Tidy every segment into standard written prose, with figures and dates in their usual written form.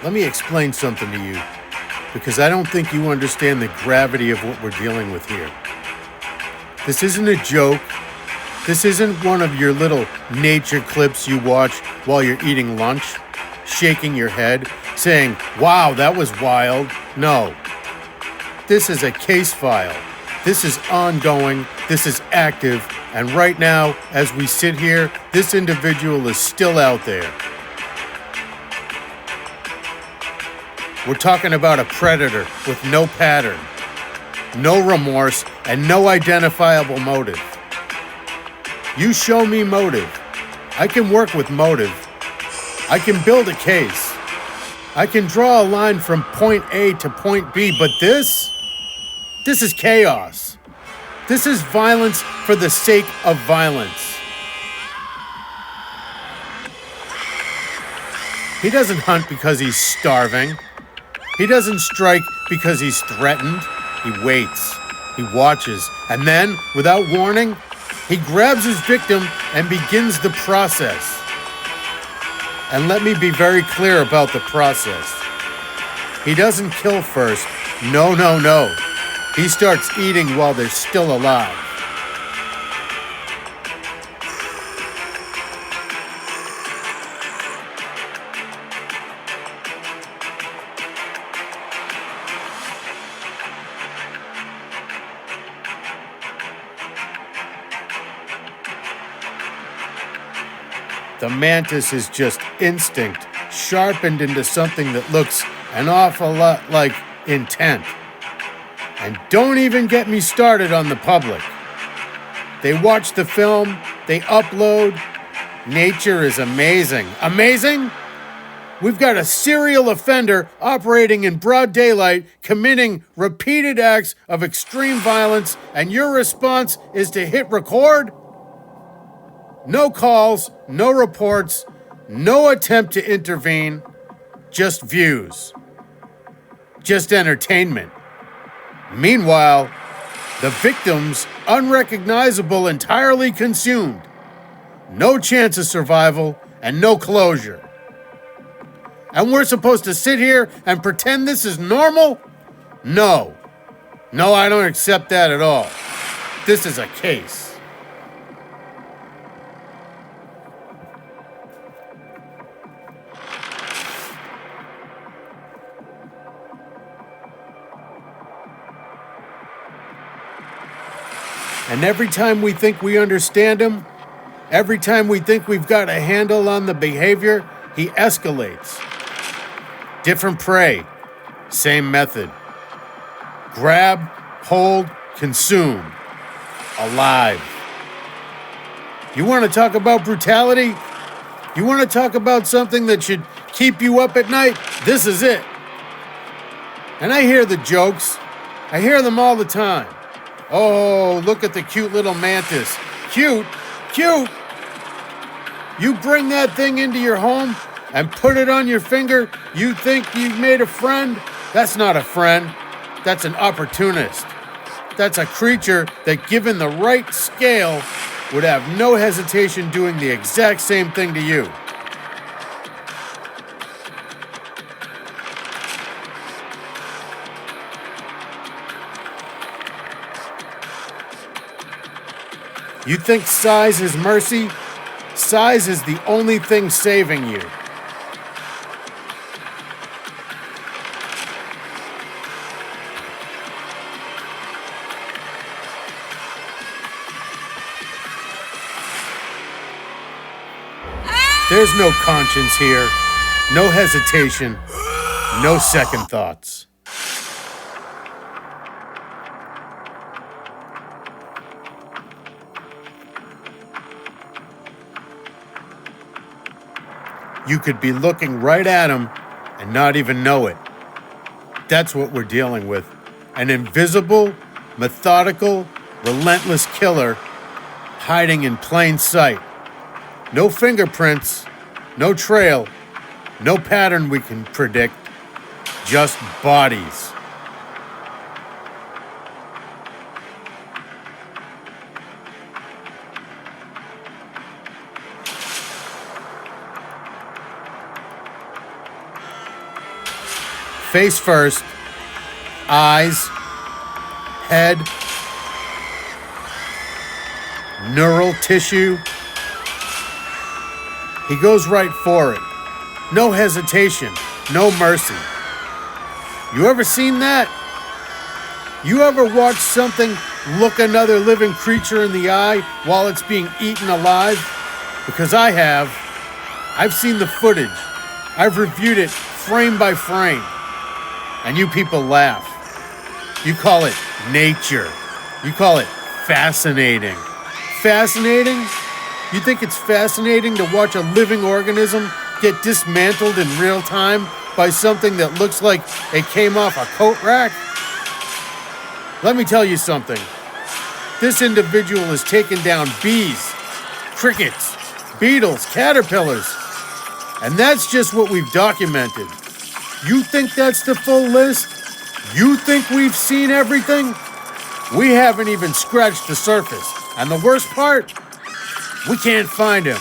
Let me explain something to you, because I don't think you understand the gravity of what we're dealing with here. This isn't a joke. This isn't one of your little nature clips you watch while you're eating lunch, shaking your head, saying, "Wow, that was wild." No. This is a case file. This is ongoing. This is active. And right now, as we sit here, this individual is still out there. We're talking about a predator with no pattern, no remorse, and no identifiable motive. You show me motive. I can work with motive. I can build a case. I can draw a line from point A to point B, but this is chaos. This is violence for the sake of violence. He doesn't hunt because he's starving. He doesn't strike because he's threatened. He waits. He watches. And then, without warning, he grabs his victim and begins the process. And let me be very clear about the process. He doesn't kill first. No, no, no. He starts eating while they're still alive. The mantis is just instinct, sharpened into something that looks an awful lot like intent. And don't even get me started on the public. They watch the film, they upload. Nature is amazing. Amazing? We've got a serial offender operating in broad daylight, committing repeated acts of extreme violence, and your response is to hit record? No calls, no reports, no attempt to intervene, just views, just entertainment. Meanwhile, the victims, unrecognizable, entirely consumed. No chance of survival and no closure. And we're supposed to sit here and pretend this is normal? No. No, I don't accept that at all. This is a case. And every time we think we understand him, every time we think we've got a handle on the behavior, he escalates. Different prey, same method. Grab, hold, consume. Alive. You want to talk about brutality? You want to talk about something that should keep you up at night? This is it. And I hear the jokes. I hear them all the time. Oh, look at the cute little mantis. Cute? Cute? You bring that thing into your home and put it on your finger, you think you've made a friend? That's not a friend. That's an opportunist. That's a creature that, given the right scale, would have no hesitation doing the exact same thing to you. You think size is mercy? Size is the only thing saving you. There's no conscience here, no hesitation, no second thoughts. You could be looking right at him and not even know it. That's what we're dealing with. An invisible, methodical, relentless killer hiding in plain sight. No fingerprints, no trail, no pattern we can predict, just bodies. Face first, eyes, head, neural tissue. He goes right for it. No hesitation, no mercy. You ever seen that? You ever watch something look another living creature in the eye while it's being eaten alive? Because I have. I've seen the footage. I've reviewed it frame by frame. And you people laugh. You call it nature. You call it fascinating. Fascinating? You think it's fascinating to watch a living organism get dismantled in real time by something that looks like it came off a coat rack? Let me tell you something. This individual has taken down bees, crickets, beetles, caterpillars. And that's just what we've documented. You think that's the full list? You think we've seen everything? We haven't even scratched the surface. And the worst part? We can't find him.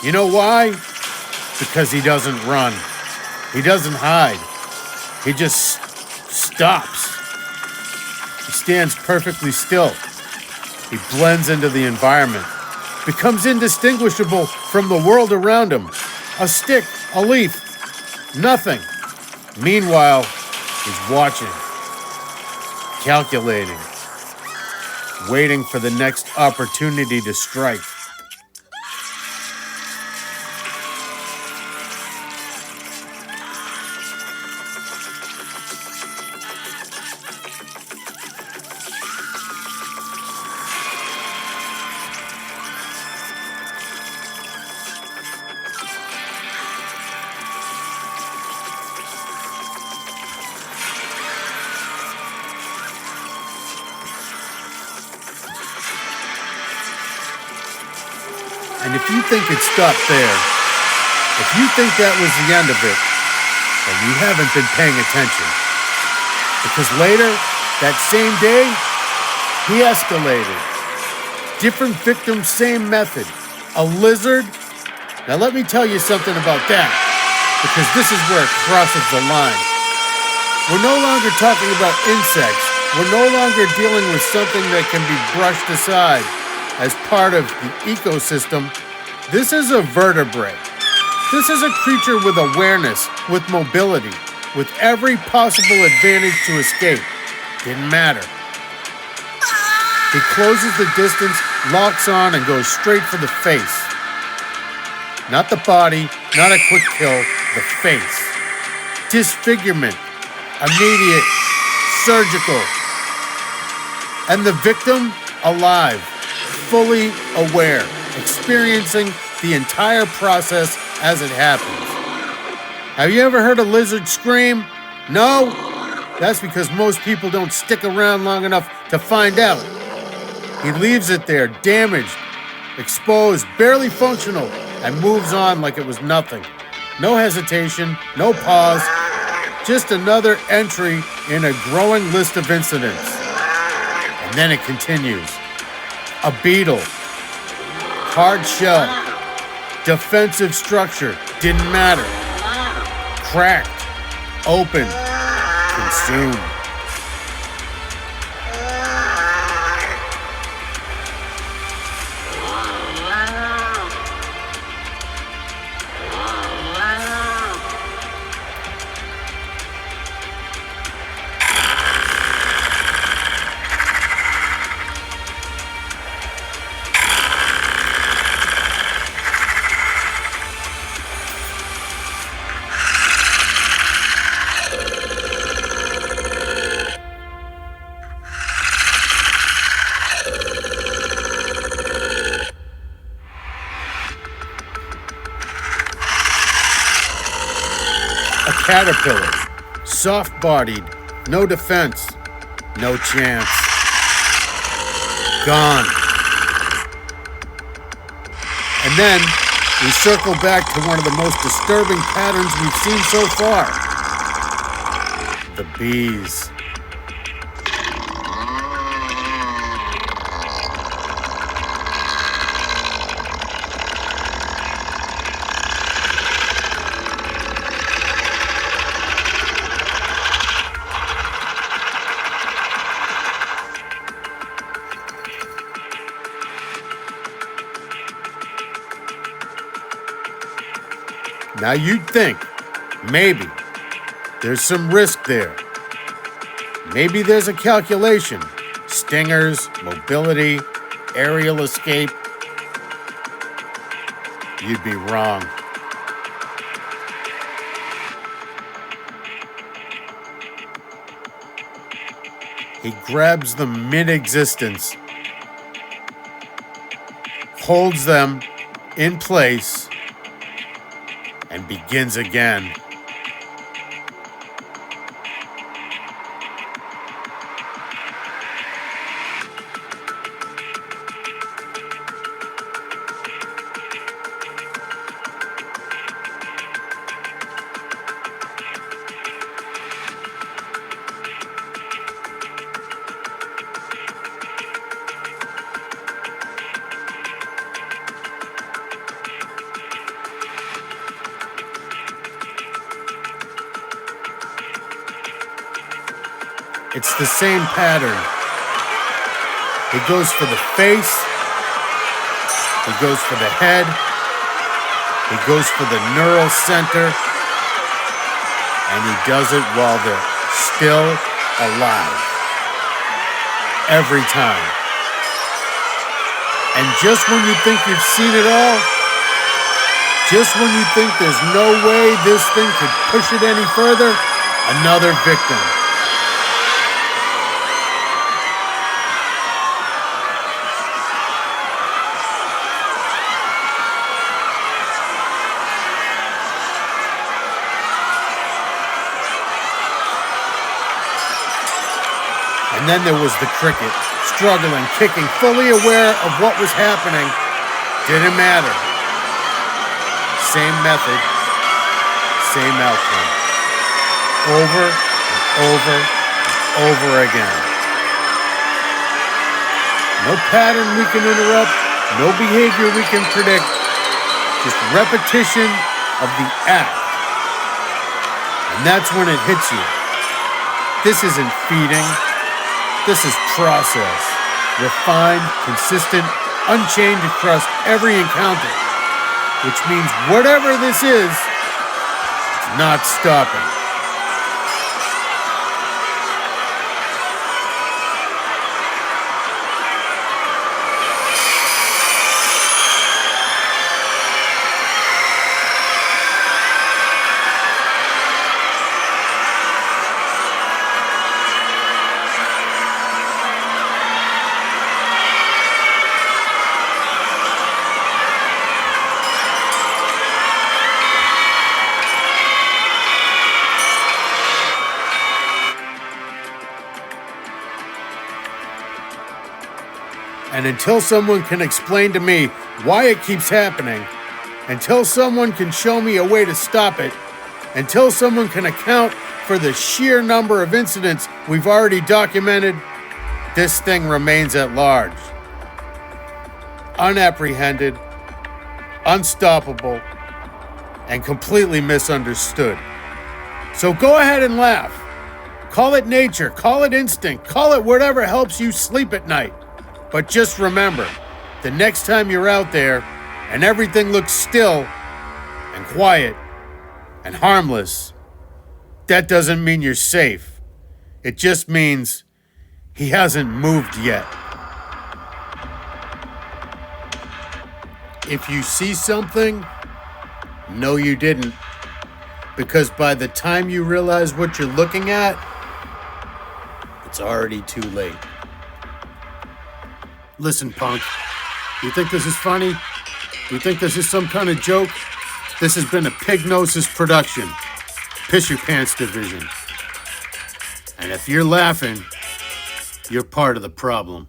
You know why? Because he doesn't run. He doesn't hide. He just stops. He stands perfectly still. He blends into the environment, becomes indistinguishable from the world around him. A stick, a leaf, nothing. Meanwhile, he's watching, calculating, waiting for the next opportunity to strike. And if you think it stopped there, if you think that was the end of it, then you haven't been paying attention. Because later, that same day, he escalated. Different victims, same method. A lizard. Now let me tell you something about that, because this is where it crosses the line. We're no longer talking about insects. We're no longer dealing with something that can be brushed aside as part of the ecosystem. This is a vertebrate. This is a creature with awareness, with mobility, with every possible advantage to escape. Didn't matter. He closes the distance, locks on, and goes straight for the face. Not the body, not a quick kill, the face. Disfigurement, immediate, surgical. And the victim, alive, fully aware, experiencing the entire process as it happens. Have you ever heard a lizard scream? No? That's because most people don't stick around long enough to find out. He leaves it there, damaged, exposed, barely functional, and moves on like it was nothing. No hesitation, no pause, just another entry in a growing list of incidents. And then it continues. A beetle, hard shell, defensive structure, didn't matter. Cracked, open, consumed. Caterpillar, soft-bodied, no defense, no chance. Gone. And then we circle back to one of the most disturbing patterns we've seen so far. The bees. Now you'd think, maybe, there's some risk there. Maybe there's a calculation. Stingers, mobility, aerial escape. You'd be wrong. He grabs them mid-existence, holds them in place, and begins again. It's the same pattern. He goes for the face. He goes for the head. He goes for the neural center. And he does it while they're still alive. Every time. And just when you think you've seen it all, just when you think there's no way this thing could push it any further, another victim. And then there was the cricket, struggling, kicking, fully aware of what was happening. Didn't matter. Same method, same outcome. Over and over and over again. No pattern we can interrupt, no behavior we can predict, just repetition of the act. And that's when it hits you. This isn't feeding. This is process, refined, consistent, unchained across every encounter, which means whatever this is, it's not stopping. And until someone can explain to me why it keeps happening, until someone can show me a way to stop it, until someone can account for the sheer number of incidents we've already documented, this thing remains at large. Unapprehended, unstoppable, and completely misunderstood. So go ahead and laugh. Call it nature, call it instinct, call it whatever helps you sleep at night. But just remember, the next time you're out there and everything looks still and quiet and harmless, that doesn't mean you're safe. It just means he hasn't moved yet. If you see something, no, you didn't. Because by the time you realize what you're looking at, it's already too late. Listen, punk, you think this is funny? You think this is some kind of joke? This has been a Pignosis production, Piss Your Pants division. And if you're laughing, you're part of the problem.